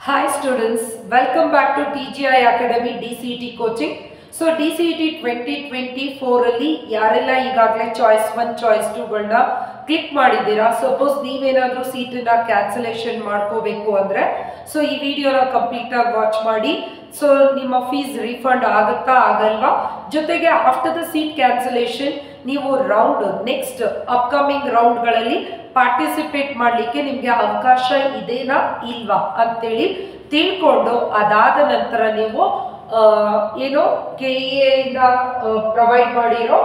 Hi students, welcome back to TGI Academy DCET coaching. So DCET 2024 ಅಲ್ಲಿ ಯಾರೆಲ್ಲ ಈಗಾಗಲೇ choice 1 choice 2 ಗಳನ್ನ click ಮಾಡಿದ್ದೀರಾ, ಸಪೋಸ್ ನೀವೇನಾದರೂ ಸೀಟನ್ನ ಕ್ಯಾನ್ಸಲೇಷನ್ ಮಾಡ್ಕೋಬೇಕು ಅಂದ್ರೆ ಸೊ ಈ ವಿಡಿಯೋನ ಕಂಪ್ಲೀಟ್ ಆಗಿ ವಾಚ್ ಮಾಡಿ. ಸೊ ನಿಮ್ಮ ಫೀಸ್ ರಿಫಂಡ್ ಆಗುತ್ತಾ ಆಗಲ್ವಾ, ಜೊತೆಗೆ ಆಫ್ಟರ್ ದ ಸೀಟ್ ಕ್ಯಾನ್ಸಲೇಷನ್ ನೀವು ರೌಂಡ್ ನೆಕ್ಸ್ಟ್ ಅಪ್ಕಮಿಂಗ್ ರೌಂಡ್ಗಳಲ್ಲಿ ಪಾರ್ಟಿಸಿಪೇಟ್ ಮಾಡಲಿಕ್ಕೆ ನಿಮಗೆ ಅವಕಾಶ ಇದೆನಾ ಇಲ್ವಾ ಅಂತೇಳಿ ತಿಳ್ಕೊಂಡು ಅದಾದ ನಂತರ ನೀವು ಏನೋ KEA ಇಂದ ಪ್ರೊವೈಡ್ ಮಾಡಿರೋ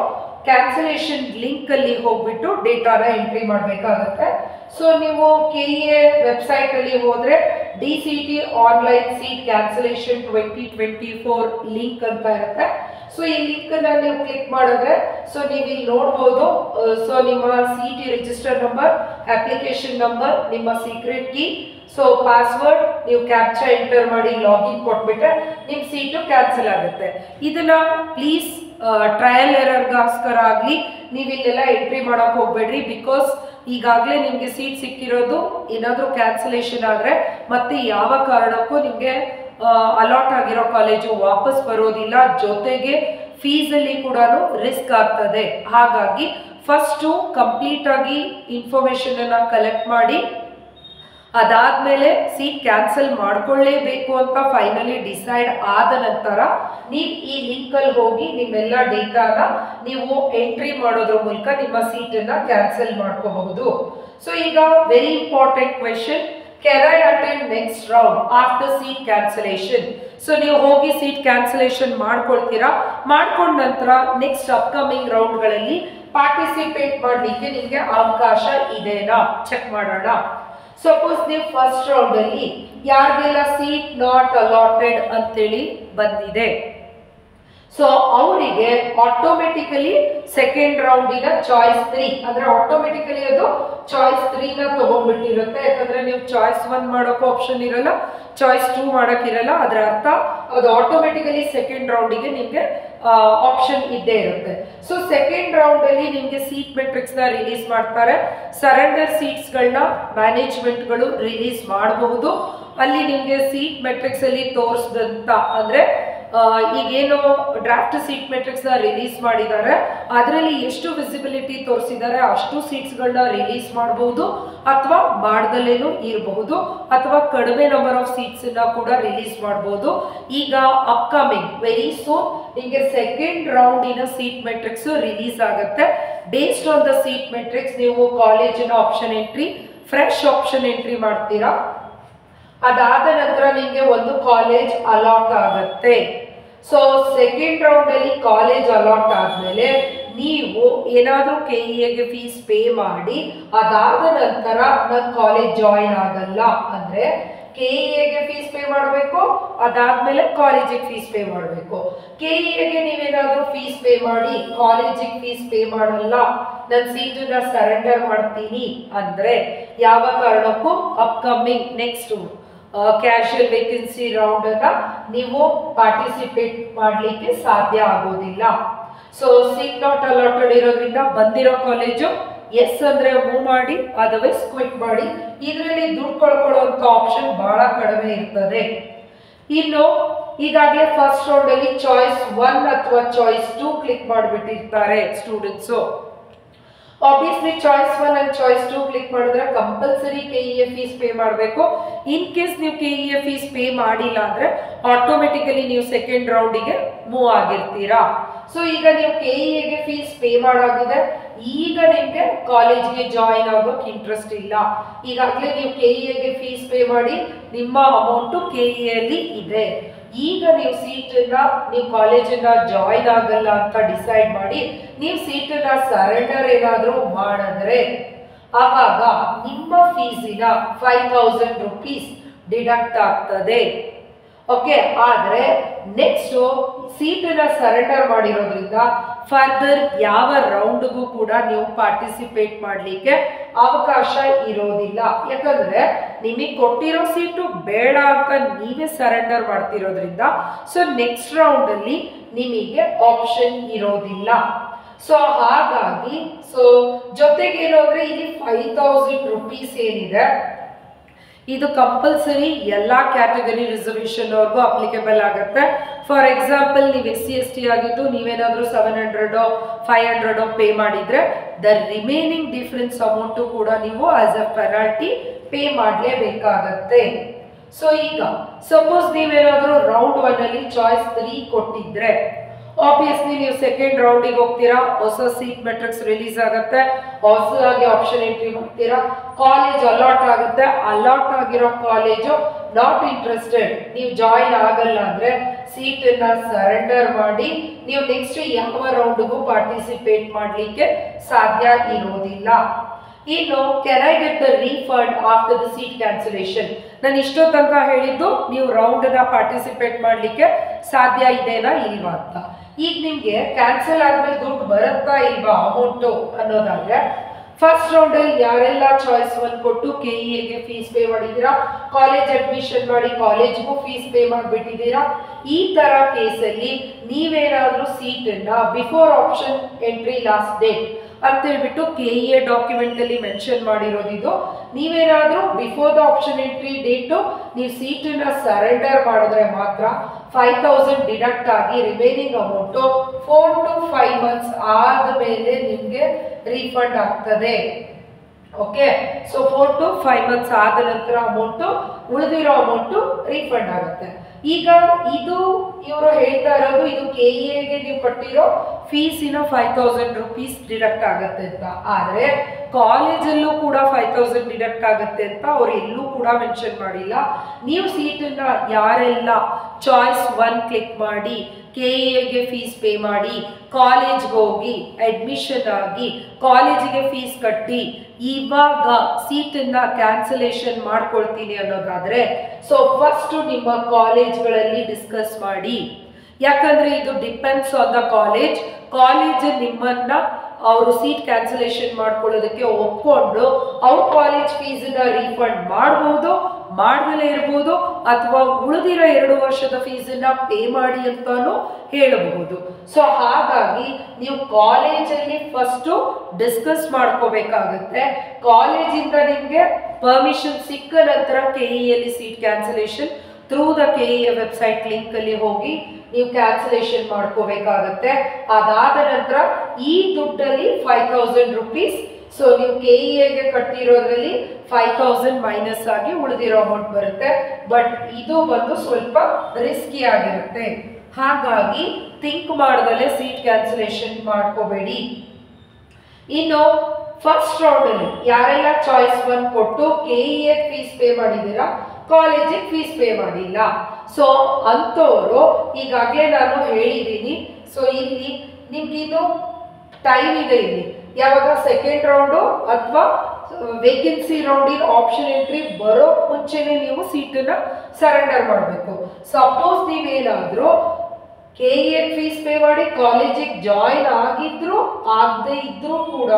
ಕ್ಯಾನ್ಸಲೇಷನ್ ಲಿಂಕ್ ಅಲ್ಲಿ ಹೋಗ್ಬಿಟ್ಟು ಡೇಟಾನ ಎಂಟ್ರಿ ಮಾಡಬೇಕಾಗುತ್ತೆ. ಸೊ ನೀವು KEA ವೆಬ್ಸೈಟ್ ಅಲ್ಲಿ ಹೋದ್ರೆ DCET online seat cancellation 2024 link ಅಂತ ಇರುತ್ತೆ. ಸೊ ಈ ಲಿಂಕ್ ಅನ್ನ ನೀವು ಕ್ಲಿಕ್ ಮಾಡಿದ್ರೆ ಸೊ ನೀವು ಇಲ್ಲಿ ನೋಡಬಹುದು. ಸೊ ನಿಮ್ಮ CET register number, application number, ನಿಮ್ಮ ಸೀಕ್ರೆಟ್ ಕೀ, ಸೊ ಪಾಸ್ವರ್ಡ್ ನೀವು ಕ್ಯಾಪ್ಚಾ ಎಂಟರ್ ಮಾಡಿ ಲಾಗಿನ್ ಕೊಟ್ಬಿಟ್ರೆ ನಿಮ್ಮ ಸೀಟು ಕ್ಯಾನ್ಸಲ್ ಆಗುತ್ತೆ. ಇದನ್ನ ಪ್ಲೀಸ್ ಟ್ರಯಲ್ ಎರರ್ಗೋಸ್ಕರ ಆಗಲಿ ನೀವು ಇಲ್ಲೆಲ್ಲ ಎಂಟ್ರಿ ಮಾಡೋಕೆ ಹೋಗ್ಬೇಡ್ರಿ. ಬಿಕಾಸ್ ಈಗಾಗಲೇ ನಿಮಗೆ ಸೀಟ್ ಸಿಕ್ಕಿರೋದು ಏನಾದರೂ ಕ್ಯಾನ್ಸಲೇಷನ್ ಆದರೆ ಮತ್ತೆ ಯಾವ ಕಾರಣಕ್ಕೂ ನಿಮಗೆ ಅಲಾಟ್ ಆಗಿರೋ ಕಾಲೇಜು ವಾಪಸ್ ಬರೋದಿಲ್ಲ, ಜೊತೆಗೆ ಫೀಸಲ್ಲಿ ಕೂಡ ರಿಸ್ಕ್ ಆಗ್ತದೆ. ಹಾಗಾಗಿ ಫಸ್ಟು ಕಂಪ್ಲೀಟ್ ಆಗಿ ಇನ್ಫಾರ್ಮೇಶನ್ ಅನ್ನ ಕಲೆಕ್ಟ್ ಮಾಡಿ ಅದಾದ್ಮೇಲೆ ಸೀಟ್ ಕ್ಯಾನ್ಸಲ್ ಮಾಡ್ಕೊಳ್ಳೇಬೇಕು ಅಂತ ಫೈನಲಿ ಡಿಸೈಡ್ ಆದ ನಂತರ ನೀವು ಈ ಲಿಂಕ್ ಅಲ್ಲಿ ಹೋಗಿ ನಿಮ್ಮೆಲ್ಲ ಡೇಟಾನ ನೀವು ಎಂಟ್ರಿ ಮಾಡೋದ್ರ ಮೂಲಕ ನಿಮ್ಮ ಸೀಟನ್ನ ಕ್ಯಾನ್ಸಲ್ ಮಾಡ್ಕೋಬಹುದು. ಸೊ ಈಗ very important question, can I attend next round after seat cancellation? So ನೀವು ಹೋಗಿ ಸೀಟ್ ಕ್ಯಾನ್ಸಲೇಷನ್ ಮಾಡ್ಕೊಳ್ತೀರಾ, ಮಾಡ್ಕೊಂಡ ನಂತರ ನೆಕ್ಸ್ಟ್ ಅಪ್ಕಮಿಂಗ್ ರೌಂಡ್ಗಳಲ್ಲಿ ಪಾರ್ಟಿಸಿಪೇಟ್ ಮಾಡಲಿಕ್ಕೆ ನಿಮಗೆ ಅವಕಾಶ ಇದೆನಾ ಚೆಕ್ ಮಾಡೋಣ. ಸಪೋಸ್ ನೀವು ಫಸ್ಟ್ ರೌಂಡ್ ಅಲ್ಲಿ ಯಾರಿಗೆಲ್ಲ ಸೀಟ್ ನಾಟ್ ಅಲಾಟೆಡ್ ಅಂತೇಳಿ ಬಂದಿದೆ, ಸೊ ಅವರಿಗೆ ಆಟೋಮೆಟಿಕಲಿ ಸೆಕೆಂಡ್ ರೌಂಡಿನ ಚಾಯ್ಸ್ 3 ಅಂದ್ರೆ ಆಟೋಮೆಟಿಕಲಿ ಅದು ಚಾಯ್ಸ್ 3 ನ ತಗೊಂಡ್ಬಿಟ್ಟಿರುತ್ತೆ. ಯಾಕಂದ್ರೆ ನೀವು ಚಾಯ್ಸ್ 1 ಮಾಡೋಕೆ ಆಪ್ಷನ್ ಇರಲ್ಲ, ಚಾಯ್ಸ್ 2 ಮಾಡಕ್ ಇರಲ್ಲ. ಅದರ ಅರ್ಥ ಅದು ಆಟೋಮೆಟಿಕಲಿ ಸೆಕೆಂಡ್ ರೌಂಡಿಗೆ ನಿಮಗೆ ಆಪ್ಷನ್ ಇದ್ದೇ ಇರುತ್ತೆ. ಸೊ ಸೆಕೆಂಡ್ ರೌಂಡ್ ಅಲ್ಲಿ ನಿಮಗೆ ಸೀಟ್ ಮೆಟ್ರಿಕ್ಸ್ ನ ರಿಲೀಸ್ ಮಾಡ್ತಾರೆ. ಸರೆಂಡರ್ ಸೀಟ್ಸ್ ಗಳನ್ನ ಮ್ಯಾನೇಜ್ಮೆಂಟ್ಗಳು ರಿಲೀಸ್ ಮಾಡಬಹುದು. ಅಲ್ಲಿ ನಿಮಗೆ ಸೀಟ್ ಮೆಟ್ರಿಕ್ಸ್ ಅಲ್ಲಿ ತೋರಿಸಿದಂತ ಅಂದ್ರೆ ಈಗೇನು ಡ್ರಾಫ್ಟ್ ಸೀಟ್ ಮೆಟ್ರಿಕ್ಸ್ ನ ರಿಲೀಸ್ ಮಾಡಿದ್ದಾರೆ ಅದರಲ್ಲಿ ಎಷ್ಟು ವಿಸಿಬಿಲಿಟಿ ತೋರಿಸಿದ್ದಾರೆ ಅಷ್ಟು ಸೀಟ್ಸ್ ಗಳನ್ನ ರಿಲೀಸ್ ಮಾಡಬಹುದು, ಅಥವಾ ಮಾಡ್ದಲೇನು ಇರಬಹುದು, ಅಥವಾ ಕಡಿಮೆ ನಂಬರ್ ಆಫ್ ಸೀಟ್ಸ್ ನ ಕೂಡ ರಿಲೀಸ್ ಮಾಡಬಹುದು. ಈಗ ಅಪ್ಕಮಿಂಗ್ ವೆರಿ ಸೂನ್ ನಿಮಗೆ ಸೆಕೆಂಡ್ ರೌಂಡಿನ ಸೀಟ್ ಮೆಟ್ರಿಕ್ಸ್ ರಿಲೀಸ್ ಆಗುತ್ತೆ. Based on the seat matrix ನೀವು ಕಾಲೇಜಿನ option entry, fresh option entry ಮಾಡ್ತೀರಾ. ಅದಾದ ನಂತರ ನಿಮಗೆ ಒಂದು ಕಾಲೇಜ್ ಅಲಾಟ್ ಆಗುತ್ತೆ. ಸೊ ಸೆಕೆಂಡ್ ರೌಂಡ್ ಅಲ್ಲಿ ಕಾಲೇಜ್ ಅಲಾಟ್ ಆದ್ಮೇಲೆ ನೀವು ಏನಾದ್ರೂ KEAಗೆ ಫೀಸ್ ಪೇ ಮಾಡಿ ಅದಾದ ನಂತರ ನನ್ನ ಕಾಲೇಜ್ ಜಾಯಿನ್ ಆಗಲ್ಲ ಅಂದ್ರೆ KEAಗೆ ಫೀಸ್ ಪೇ ಮಾಡಬೇಕು, ಅದಾದ್ಮೇಲೆ ಕಾಲೇಜಿಗೆ ಫೀಸ್ ಪೇ ಮಾಡಬೇಕು. KEAಗೆ ನೀವೇನಾದ್ರೂ ಫೀಸ್ ಪೇ ಮಾಡಿ ಕಾಲೇಜಿಗೆ ಫೀಸ್ ಪೇ ಮಾಡಲ್ಲ, ನನ್ನ ಸೀಟನ್ನ ಸರೆಂಡರ್ ಮಾಡ್ತೀನಿ ಅಂದ್ರೆ ಯಾವ ಕಾರಣಕ್ಕೂ upcoming next casual vacancy round ಅನ್ನ ನೀವು ಪಾರ್ಟಿಸಿಪೇಟ್ ಮಾಡಲಿಕ್ಕೆ ಸಾಧ್ಯ ಆಗೋದಿಲ್ಲ. ಸೊ ಸೀಟ್ ನಾಟ್ ಅಲಾಟೆಡ್ ಇರೋದ್ರಿಂದ ಬಂದಿರೋ ಕಾಲೇಜು ಎಸ್ ಅಂದ್ರೆ ಮೂವ್ ಮಾಡಿ, ಅದರ್ವೈಸ್ ಕ್ವಿಟ್ ಮಾಡಿ. ಇದರಲ್ಲಿ ದುಡ್ಡು ಕಳ್ಕೊಳ್ಳುವಂತ ಆಪ್ಷನ್ ಬಹಳ ಕಡಿಮೆ ಇರ್ತದೆ. ಇನ್ನು ಈಗಾಗಲೇ ಫಸ್ಟ್ ರೌಂಡ್ ಅಲ್ಲಿ ಚಾಯ್ಸ್ 1 ಅಥವಾ ಚಾಯ್ಸ್ 2 ಕ್ಲಿಕ್ ಮಾಡಿಬಿಟ್ಟಿರ್ತಾರೆ students. Obviously choice 1 and choice 2 click ಮಾಡಿದ್ರೆ ಕಂಪಲ್ಸರಿ KEA ಫೀಸ್ ಪೇ ಮಾಡಬೇಕು. ಇನ್ ಕೇಸ್ ನೀವು KEA ಫೀಸ್ ಪೇ ಮಾಡಿಲ್ಲ ಅಂದ್ರೆ ಆಟೋಮೆಟಿಕಲಿ ನೀವು ಸೆಕೆಂಡ್ ರೌಂಡಿಗೆ ಮೂವ್ ಆಗಿರ್ತೀರಾ. ಸೊ ಈಗ ನೀವು KEAಗೆ ಫೀಸ್ ಪೇ ಮಾಡಾಗಿದೆ, ಈಗ ನಿಮ್ಗೆ ಕಾಲೇಜ್ಗೆ ಜಾಯಿನ್ ಆಗೋಕೆ ಇಂಟ್ರೆಸ್ಟ್ ಇಲ್ಲ. ಈಗಾಗಲೇ ನೀವು KEAಗೆ ಫೀಸ್ ಪೇ ಮಾಡಿ ನಿಮ್ಮ ಅಮೌಂಟು KEA ಅಲ್ಲಿ ಇದೆ. ಈಗ ನೀವು ಸೀಟನ್ನ ನೀವು ಕಾಲೇಜನ್ನ ಜಾಯಿನ್ ಆಗಲ್ಲ ಅಂತ ಡಿಸೈಡ್ ಮಾಡಿ ನೀವು ಸೀಟನ್ನ ಸರೆಂಡರ್ ಏನಾದರೂ ಮಾಡಿದ್ರೆ ಆವಾಗ ನಿಮ್ಮ ಫೀಸಿನ 5000 ರೂಪೀಸ್ ಡಿಡಕ್ಟ್ ಆಗ್ತದೆ. ಓಕೆ, ಆದ್ರೆ ನೆಕ್ಸ್ಟ್ ಸೀಟನ್ನ ಸರೆಂಡರ್ ಮಾಡಿರೋದ್ರಿಂದ ಫರ್ದರ್ ಯಾವ ರೌಂಡ್ಗೂ ಕೂಡ ನೀವು ಪಾರ್ಟಿಸಿಪೇಟ್ ಮಾಡಲಿಕ್ಕೆ ಅವಕಾಶ ಇರೋದಿಲ್ಲ. ಯಾಕಂದ್ರೆ ನಿಮಗೆ ಕೊಟ್ಟಿರೋ ಸೀಟು ಬೇಡ ಅಂತ ನೀವೇ ಸರೆಂಡರ್ ಮಾಡ್ತಿರೋದ್ರಿಂದ ಸೊ ನೆಕ್ಸ್ಟ್ ರೌಂಡ್ ಅಲ್ಲಿ ನಿಮಗೆ ಆಪ್ಷನ್ ಇರೋದಿಲ್ಲ. ಸೊ ಹಾಗಾಗಿ ಸೊ ಜೊತೆಗೆ ಏನು ಅಂದ್ರೆ ಇಲ್ಲಿ 5000 ರೂಪೀಸ್ ಏನಿದೆ ಇದು ಕಂಪಲ್ಸರಿ ಎಲ್ಲ ಕ್ಯಾಟಗರಿ ರಿಸರ್ವೇಷನ್ ಅವ್ರಿಗೂ ಅಪ್ಲಿಕೇಬಲ್ ಆಗುತ್ತೆ. ಫಾರ್ ಎಕ್ಸಾಂಪಲ್ ನೀವು SC/ST ಆಗಿದ್ದು ನೀವೇನಾದರೂ 700 500 ಪೇ ಮಾಡಿದ್ರೆ ದ ರಿಮೈನಿಂಗ್ ಡಿಫರೆನ್ಸ್ ಅಮೌಂಟು ಕೂಡ ನೀವು ಆಸ್ ಅ ಪೆನಾಲ್ಟಿ ಪೇ ಮಾಡಲೇಬೇಕಾಗತ್ತೆ. ಸೊ ಈಗ ಸಪೋಸ್ ನೀವೇನಾದರೂ ರೌಂಡ್ 1 ಅಲ್ಲಿ ಚಾಯ್ಸ್ 3 ಕೊಟ್ಟಿದ್ರೆ ಆಬ್ವಿಯಸ್ಲಿ ನೀವು ಸೆಕೆಂಡ್ ರೌಂಡಿಗೆ ಹೋಗ್ತೀರಾ, ಹೊಸ ಸೀಟ್ ಮೆಟ್ರಿಕ್ಸ್ ರಿಲೀಸ್ ಆಗುತ್ತೆ, ಹೊಸದಾಗಿ ಆಪ್ಷನ್ ಎಂಟ್ರಿ ಮಾಡ್ತೀರಾ, ಕಾಲೇಜ್ ಅಲಾಟ್ ಆಗುತ್ತೆ. ಅಲಾಟ್ ಆಗಿರೋ ಕಾಲೇಜು ನಾಟ್ ಇಂಟ್ರೆಸ್ಟೆಡ್, ನೀವು ಜಾಯಿನ್ ಆಗಲ್ಲ ಅಂದ್ರೆ ಸೀಟನ್ನ ಸರೆಂಡರ್ ಮಾಡಿ ನೀವು ನೆಕ್ಸ್ಟ್ ಯಾವ ರೌಂಡ್ಗೂ ಪಾರ್ಟಿಸಿಪೇಟ್ ಮಾಡಲಿಕ್ಕೆ ಸಾಧ್ಯ ಇರೋದಿಲ್ಲ. ಇನ್ನು can I get the refund after the seat cancellation? ನಾನು ಇಷ್ಟೋ ತನಕ ಹೇಳಿದ್ದು ನೀವು ರೌಂಡ್ನ ಪಾರ್ಟಿಸಿಪೇಟ್ ಮಾಡಲಿಕ್ಕೆ ಸಾಧ್ಯ ಇದೆನಾ ಇಲ್ವಾ ಅಂತ. ಈಗ ನಿಮಗೆ ಕ್ಯಾನ್ಸಲ್ ಆದ್ಮೇಲೆ ದುಡ್ಡು ಬರುತ್ತಾ ಇಲ್ವಾ ಅಮೌಂಟು ಅನ್ನೋದಾದ್ರೆ, ಫಸ್ಟ್ ರೌಂಡಲ್ಲಿ ಯಾರೆಲ್ಲ ಚಾಯ್ಸ್ 1 ಕೊಟ್ಟು KEAಗೆ ಫೀಸ್ ಪೇ ಮಾಡಿದ್ದೀರಾ, ಕಾಲೇಜ್ ಅಡ್ಮಿಷನ್ ಮಾಡಿ ಕಾಲೇಜ್ಗೂ ಫೀಸ್ ಪೇ ಮಾಡಿಬಿಟ್ಟಿದ್ದೀರಾ, ಈ ತರ ಕೇಸಲ್ಲಿ ನೀವೇನಾದ್ರೂ ಸೀಟನ್ನ before option entry last date ಅಂತ ಹೇಳ್ಬಿಟ್ಟು KEA ಡಾಕ್ಯುಮೆಂಟ್ ಅಲ್ಲಿ ಮೆನ್ಷನ್ ಮಾಡಿರೋದಿದು, ನೀವೇನಾದ್ರೂ before the option entry date ನೀವು ಸೀಟನ್ನ ಸರೆಂಡರ್ ಮಾಡಿದ್ರೆ ಮಾತ್ರ 5000 ಡಿಡಕ್ಟ್ ಆಗಿ ರಿಮೈನಿಂಗ್ ಅಮೌಂಟು 4 to 5 months ಆದ್ಮೇಲೆ ನಿಮ್ಗೆ ರೀಫಂಡ್ ಆಗ್ತದೆ. ಓಕೆ, ಸೊ 4 to 5 months ಆದ ನಂತರ ಅಮೌಂಟು ಉಳಿದಿರೋ ಅಮೌಂಟು ರೀಫಂಡ್ ಆಗುತ್ತೆ. ಈಗ ಇದು ಇವರು ಹೇಳ್ತಾ ಇರೋದು ಇದು KEAಗೆ ನೀವು ಕಟ್ಟಿರೋ ಫೀಸಿನ 5000 ರೂಪೀಸ್ ಡಿಡಕ್ಟ್ ಆಗುತ್ತೆ ಅಂತ. ಆದರೆ ಕಾಲೇಜಲ್ಲೂ ಕೂಡ 5000 ಡಿಡಕ್ಟ್ ಆಗುತ್ತೆ ಅಂತ ಅವ್ರು ಎಲ್ಲೂ ಕೂಡ ಮೆನ್ಷನ್ ಮಾಡಿಲ್ಲ. ನೀವು ಸೀಟನ್ನ ಯಾರೆಲ್ಲ ಚಾಯ್ಸ್ 1 ಕ್ಲಿಕ್ ಮಾಡಿ KEAಗೆ ಫೀಸ್ ಪೇ ಮಾಡಿ ಕಾಲೇಜ್ಗೆ ಹೋಗಿ ಅಡ್ಮಿಷನ್ ಆಗಿ ಕಾಲೇಜಿಗೆ ಫೀಸ್ ಕಟ್ಟಿ ಇವಾಗ ಸೀಟನ್ನ ಕ್ಯಾನ್ಸಲೇಷನ್ ಮಾಡ್ಕೊಳ್ತೀನಿ ಅನ್ನೋದಾದ್ರೆ, ಸೊ ಫಸ್ಟ್ ನಿಮ್ಮ ಕಾಲೇಜ್ಗಳಲ್ಲಿ ಡಿಸ್ಕಸ್ ಮಾಡಿ. ಯಾಕಂದ್ರೆ ಇದು depends on the college. College ನಿಮ್ಮನ್ನ ಅವರು ಸೀಟ್ ಕ್ಯಾನ್ಸಲೇಷನ್ ಮಾಡ್ಕೊಳ್ಳೋದಕ್ಕೆ ಒಪ್ಕೊಂಡು ಅವ್ರ ಕಾಲೇಜ್ ಫೀಸನ್ನ ರೀಫಂಡ್ ಮಾಡ್ಬೋದು, ಮಾಡ್ದಲೇ ಇರ್ಬೋದು, ಅಥವಾ ಉಳಿದಿರೋ 2 ವರ್ಷದ ಫೀಸನ್ನ ಪೇ ಮಾಡಿ ಅಂತಾನು ಹೇಳಬಹುದು. ಸೊ ಹಾಗಾಗಿ ನೀವು ಕಾಲೇಜಲ್ಲಿ ಫಸ್ಟ್ ಡಿಸ್ಕಸ್ ಮಾಡ್ಕೋಬೇಕಾಗುತ್ತೆ. ಕಾಲೇಜಿಂದ ನಿಮ್ಗೆ ಪರ್ಮಿಷನ್ ಸಿಕ್ಕ ನಂತರ KEAಲ್ಲಿ seat cancellation through the KEA website link ಅಲ್ಲಿ ಹೋಗಿ ನೀವು ಕ್ಯಾನ್ಸಲೇಷನ್ ಮಾಡ್ಕೋಬೇಕಾಗತ್ತೆ. ಅದಾದ ನಂತರ ಈ ದುಡ್ಡಲ್ಲಿ 5000 ರೂಪೀಸ್, ಸೊ ನೀವು KEAಗೆ ಕಟ್ಟಿರೋದ್ರಲ್ಲಿ 5000 ಮೈನಸ್ ಆಗಿ ಉಳಿದಿರೋ ಅಮೌಂಟ್ ಬರುತ್ತೆ. ಬಟ್ ಇದು ಬಂದು ಸ್ವಲ್ಪ ರಿಸ್ಕಿ ಆಗಿರುತ್ತೆ. ಹಾಗಾಗಿ ಥಿಂಕ್ ಮಾಡ್ದಲೇ ಸೀಟ್ ಕ್ಯಾನ್ಸಲೇಷನ್ ಮಾಡ್ಕೋಬೇಡಿ. ಇನ್ನು ಫಸ್ಟ್ ರೌಂಡ್ ಅಲ್ಲಿ ಯಾರೆಲ್ಲ ಚಾಯ್ಸ್ 1 ಕೊಟ್ಟು KEA ಫೀಸ್ ಪೇ ಮಾಡಿದ್ದೀರಾ, ಕಾಲೇಜಿಗೆ ಫೀಸ್ ಪೇ ಮಾಡಿಲ್ಲ, ಸೊ ಅಂಥವ್ರು ಈಗಾಗಲೇ ನಾನು ಹೇಳಿದ್ದೀನಿ. ಸೊ ಇಲ್ಲಿ ನಿಮ್ಗಿದು ಟೈಮ್ ಇದೆ. ಇಲ್ಲಿ ಯಾವಾಗ ಸೆಕೆಂಡ್ ರೌಂಡು ಅಥವಾ ವೇಕೆನ್ಸಿ ರೌಂಡಿನ ಆಪ್ಷನ್ ಎಂಟ್ರಿ ಬರೋ ಮುಂಚೆನೆ ನೀವು ಸೀಟನ್ನ ಸರೆಂಡರ್ ಮಾಡಬೇಕು. ಸಪೋಸ್ ನೀವೇನಾದರೂ KEA ಫೀಸ್ ಪೇ ಮಾಡಿ ಕಾಲೇಜಿಗೆ ಜಾಯಿನ್ ಆಗಿದ್ರು ಆಗದೆ ಇದ್ರೂ ಕೂಡ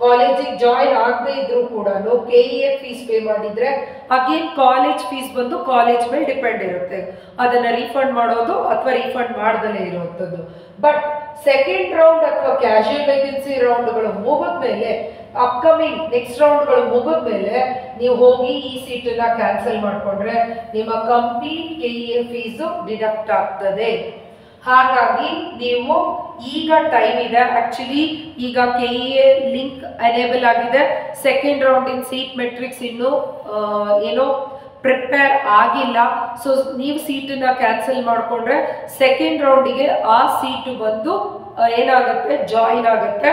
ಕಾಲೇಜಿಗೆ ಜಾಯಿನ್ ಆಗದೆ ಇದ್ರೂ ಕೂಡ KEA ಫೀಸ್ ಪೇ ಮಾಡಿದ್ರೆ ಅಗೇನ್ ಕಾಲೇಜ್ ಫೀಸ್ ಬಂದು ಕಾಲೇಜ್ ಮೇಲೆ ಡಿಪೆಂಡ್ ಇರುತ್ತೆ, ಅದನ್ನ ರೀಫಂಡ್ ಮಾಡೋದು ಅಥವಾ ರೀಫಂಡ್ ಮಾಡ್ದಲೇ ಇರುವಂಥದ್ದು. ಬಟ್ ಸೆಕೆಂಡ್ ರೌಂಡ್ ಅಥವಾ ಕ್ಯಾಶುಯಲ್ ವೇಕೆನ್ಸಿ ರೌಂಡ್ಗಳು ಮುಗಿದ್ಮೇಲೆ, ಅಪ್ಕಮಿಂಗ್ ನೆಕ್ಸ್ಟ್ ರೌಂಡ್ಗಳು ಮುಗಿದ್ಮೇಲೆ ನೀವು ಹೋಗಿ ಈ ಸೀಟನ್ನ ಕ್ಯಾನ್ಸಲ್ ಮಾಡಿಕೊಂಡ್ರೆ ನಿಮ್ಮ ಕಂಪ್ಲೀಟ್ KEA ಫೀಸು ಡಿಡಕ್ಟ್ ಆಗ್ತದೆ. ಹಾಗಾಗಿ ನೀವು ಈಗ ಟೈಮ್ ಇದೆ. ಆಕ್ಚುಲಿ ಈಗ KEA ಲಿಂಕ್ ಎನೇಬಲ್ ಆಗಿದೆ. ಸೆಕೆಂಡ್ ರೌಂಡ್ ಇನ್ ಸೀಟ್ ಮೆಟ್ರಿಕ್ಸ್ ಇನ್ನು ಏನೋ ಪ್ರಿಪೇರ್ ಆಗಿಲ್ಲ. ಸೊ ನೀವು ಸೀಟನ್ನ ಕ್ಯಾನ್ಸಲ್ ಮಾಡಿಕೊಂಡ್ರೆ ಸೆಕೆಂಡ್ ರೌಂಡಿಗೆ ಆ ಸೀಟು ಬಂದು ಏನಾಗುತ್ತೆ, ಜಾಯಿನ್ ಆಗುತ್ತೆ.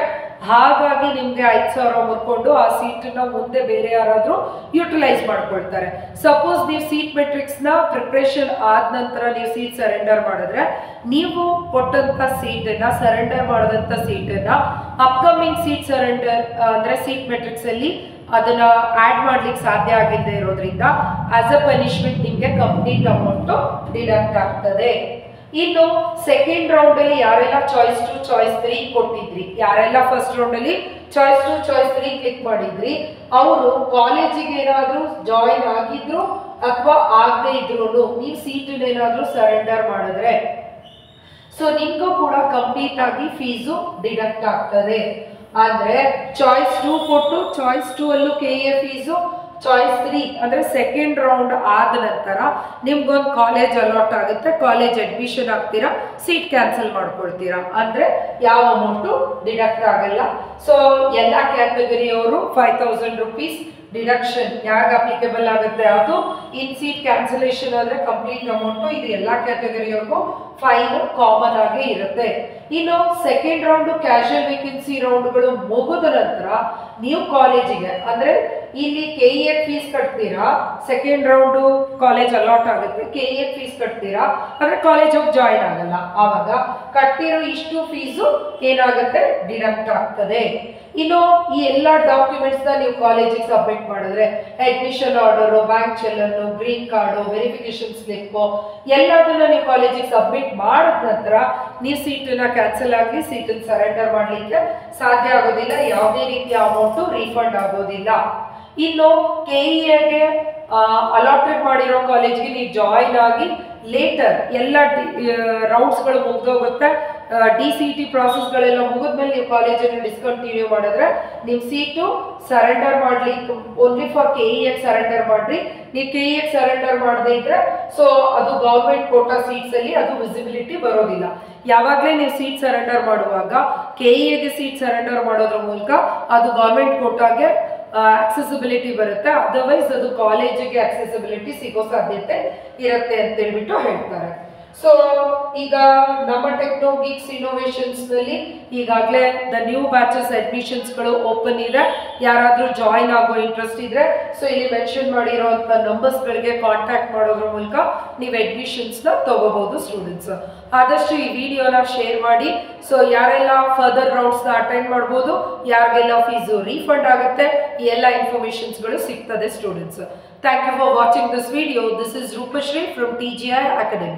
ಹಾಗಾಗಿ ನಿಮಗೆ 5000 ಮುರ್ಕೊಂಡು ಆ ಸೀಟನ್ನ ಮುಂದೆ ಬೇರೆ ಯಾರಾದರೂ ಯುಟಿಲೈಸ್ ಮಾಡ್ಕೊಳ್ತಾರೆ. ಸಪೋಸ್ ನೀವು ಸೀಟ್ ಮೆಟ್ರಿಕ್ಸ್ನ ಪ್ರಿಪ್ರೇಷನ್ ಆದ ನಂತರ ನೀವು ಸೀಟ್ ಸರೆಂಡರ್ ಮಾಡಿದ್ರೆ ನೀವು ಕೊಟ್ಟಂತ ಸೀಟನ್ನ ಸರೆಂಡರ್ ಮಾಡಿದಂಥ ಸೀಟನ್ನ ಅಪ್ಕಮಿಂಗ್ ಸೀಟ್ ಸರೆಂಡರ್ ಅಂದರೆ ಸೀಟ್ ಮೆಟ್ರಿಕ್ಸ್ ಅಲ್ಲಿ ಅದನ್ನ ಆಡ್ ಮಾಡ್ಲಿಕ್ಕೆ ಸಾಧ್ಯ ಆಗಿಲ್ಲದೆ ಇರೋದ್ರಿಂದ ಆಸ್ ಅ ಪನಿಷ್ಮೆಂಟ್ ನಿಮಗೆ ಕಂಪ್ಲೀಟ್ ಅಮೌಂಟು ಡಿಡಕ್ಟ್ ಆಗ್ತದೆ. ಇನ್ನು ಸೆಕೆಂಡ್ ರೌಂಡ್ ಅಲ್ಲಿ ಯಾರೆಲ್ಲ ಚಾಯ್ಸ್ 2 ಚಾಯ್ಸ್ 3 ಕೊಟ್ಟಿದ್ರಿ, ಯಾರೆಲ್ಲ ಫಸ್ಟ್ ರೌಂಡ್ ಅಲ್ಲಿ ಚಾಯ್ಸ್ 2 ಚಾಯ್ಸ್ 3 ಕ್ಲಿಕ್ ಮಾಡಿದ್ರಿ, ಅವರು ಕಾಲೇಜಿಗೆ ಏನಾದರೂ ಜಾಯಿನ್ ಆಗಿದ್ರು ಅಥವಾ ಆಗದೆ ಇದ್ರು ನೀವು ಸೀಟನ್ನ ಏನಾದರೂ ಸರೆಂಡರ್ ಮಾಡಿದ್ರೆ ಸೊ ನಿಮ್ಗೂ ಕೂಡ ಕಂಪ್ಲೀಟ್ ಆಗಿ ಫೀಸು ಡಿಡಕ್ಟ್ ಆಗ್ತದೆ. ಅಂದ್ರೆ ಚಾಯ್ಸ್ 2 ಕೊಟ್ಟು ಚಾಯ್ಸ್ 2 ಅಲ್ಲೂ KEA ಫೀಸು ಚಾಯ್ಸ್ 3 ಅಂದ್ರೆ ಸೆಕೆಂಡ್ ರೌಂಡ್ ಆದ ನಂತರ ನಿಮ್ಗೊಂದು ಕಾಲೇಜ್ ಅಲಾಟ್ ಆಗುತ್ತೆ, ಕಾಲೇಜ್ ಅಡ್ಮಿಷನ್ ಆಗ್ತೀರಾ, ಸೀಟ್ ಕ್ಯಾನ್ಸಲ್ ಮಾಡ್ಕೊಳ್ತೀರಾ, ಅಂದ್ರೆ ಯಾವ ಅಮೌಂಟು ಡಿಡಕ್ಟ್ ಆಗಲ್ಲ. ಸೊ ಎಲ್ಲ ಕ್ಯಾಟಗರಿಯವರು 5000 rupees ಡಿಡಕ್ಷನ್ ಯಾವಾಗ ಅಪ್ಲಿಕೇಬಲ್ ಆಗುತ್ತೆ, ಅದು ಇನ್ ಸೀಟ್ ಕ್ಯಾನ್ಸಲೇಷನ್ ಅಂದ್ರೆ ಕಂಪ್ಲೀಟ್ ಅಮೌಂಟು. ಇದು ಎಲ್ಲ ಕ್ಯಾಟಗರಿಯವ್ರಿಗೂ ಫೈನ್ ಕಾಮನ್ ಆಗಿ ಇರುತ್ತೆ. ಇನ್ನು ಸೆಕೆಂಡ್ ರೌಂಡ್ ಕ್ಯಾಶುಯಲ್ ವೇಕೆನ್ಸಿ ರೌಂಡ್ಗಳು ಮುಗಿದ ನಂತರ ನೀವು ಕಾಲೇಜಿಗೆ ಅಂದ್ರೆ ಇಲ್ಲಿ KE ಫೀಸ್ ಕಟ್ತೀರಾ, ಸೆಕೆಂಡ್ ರೌಂಡ್ ಕಾಲೇಜ್ ಅಲಾಟ್ ಆಗುತ್ತೆ, KE ಫೀಸ್ ಕಟ್ತೀರಾ, ಅಂದ್ರೆ ಕಾಲೇಜ್ ಹೋಗಿ ಜಾಯಿನ್ ಆಗಲ್ಲ. ಆವಾಗ ಕಟ್ಟಿರೋ ಇಷ್ಟು ಫೀಸು ಏನಾಗುತ್ತೆ, ಡಿಡಕ್ಟ್ ಆಗ್ತದೆ. ಇನ್ನು ಈ ಎಲ್ಲ ಡಾಕ್ಯುಮೆಂಟ್ಸ್ ನೀವು ಕಾಲೇಜಿಗೆ ಸಬ್ಮಿಟ್ ಮಾಡಿದ್ರೆ admission order, bank challan, green card, verification slip ಎಲ್ಲದನ್ನ ನೀವು ಕಾಲೇಜಿಗೆ ಸಬ್ಮಿಟ್ ಮಾಡಿದ ನಂತರ ನೀವು ಸೀಟನ್ನ ಕ್ಯಾನ್ಸಲ್ ಆಗಿ ಸೀಟನ್ನು ಸರೆಂಡರ್ ಮಾಡಲಿಕ್ಕೆ ಸಾಧ್ಯ ಆಗೋದಿಲ್ಲ. ಯಾವುದೇ ರೀತಿಯ ಅಮೌಂಟು ರೀಫಂಡ್ ಆಗೋದಿಲ್ಲ. ಇನ್ನು KEಗೆ ಅಲಾಟೆಡ್ ಮಾಡಿರೋ ಕಾಲೇಜ್ಗೆ ನೀವು ಜಾಯಿನ್ ಆಗಿ ಲೇಟರ್ ಎಲ್ಲ ರೌಂಡ್ಸ್ಗಳು ಮುಗ್ದೋಗುತ್ತೆ, DCET ಪ್ರಾಸೆಸ್ಗಳೆಲ್ಲ ಮುಗಿದ್ಮೇಲೆ ನೀವು ಕಾಲೇಜನ್ನು ಡಿಸ್ಕಂಟಿನ್ಯೂ ಮಾಡಿದ್ರೆ ನೀವು ಸೀಟು ಸರೆಂಡರ್ ಮಾಡ್ಲಿಕ್ಕೆ ಓನ್ಲಿ ಫಾರ್ KEಗೆ ಸರೆಂಡರ್ ಮಾಡ್ರಿ. ನೀವು KEಗೆ ಸರೆಂಡರ್ ಮಾಡದೇ ಇದ್ರೆ ಸೊ ಅದು ಗೌರ್ಮೆಂಟ್ ಕೋಟಾ ಸೀಟ್ಸ್ ಅಲ್ಲಿ ಅದು ವಿಸಿಬಿಲಿಟಿ ಬರೋದಿಲ್ಲ. ಯಾವಾಗಲೇ ನೀವು ಸೀಟ್ ಸರೆಂಡರ್ ಮಾಡುವಾಗ KEಗೆ ಸೀಟ್ ಸರೆಂಡರ್ ಮಾಡೋದ್ರ ಮೂಲಕ ಅದು ಗೌರ್ಮೆಂಟ್ ಕೋಟಾಗೆ ಆಕ್ಸೆಸಿಬಿಲಿಟಿ ಬರುತ್ತೆ, ಅದರ್ವೈಸ್ ಅದು ಕಾಲೇಜಿಗೆ ಆಕ್ಸೆಸಿಬಿಲಿಟಿ ಸಿಗೋ ಸಾಧ್ಯತೆ ಇರುತ್ತೆ ಅಂತ ಹೇಳ್ಬಿಟ್ಟು ಹೇಳ್ತಾರೆ. ಸೊ ಈಗ ನಮ್ಮ ಟೆಕ್ನೋ ಗೀಕ್ಸ್ ಇನ್ನೋವೇಷನ್ಸ್ ನಲ್ಲಿ ಈಗಾಗಲೇ ದ ನ್ಯೂ ಬ್ಯಾಚಸ್ ಅಡ್ಮಿಷನ್ಸ್ಗಳು ಓಪನ್ ಇದೆ. ಯಾರಾದರೂ ಜಾಯಿನ್ ಆಗೋ ಇಂಟ್ರೆಸ್ಟ್ ಇದ್ರೆ ಸೊ ಇಲ್ಲಿ ಮೆನ್ಷನ್ ಮಾಡಿರೋಂಥ ನಂಬರ್ಸ್ಗಳಿಗೆ ಕಾಂಟ್ಯಾಕ್ಟ್ ಮಾಡೋದ್ರ ಮೂಲಕ ನೀವು ಅಡ್ಮಿಷನ್ಸ್ನ ತಗೋಬಹುದು ಸ್ಟೂಡೆಂಟ್ಸ್. ಆದಷ್ಟು ಈ ವಿಡಿಯೋನ ಶೇರ್ ಮಾಡಿ. ಸೊ ಯಾರೆಲ್ಲ ಫರ್ದರ್ ರೌಂಡ್ಸ್ನ ಅಟೆಂಡ್ ಮಾಡ್ಬೋದು, ಯಾರಿಗೆಲ್ಲ ಫೀಸು ರೀಫಂಡ್ ಆಗುತ್ತೆ, ಈ ಎಲ್ಲ ಇನ್ಫಾರ್ಮೇಷನ್ಸ್ಗಳು ಸಿಗ್ತದೆ students. Thank you for watching this video. This is Rupashree from TGI Academy.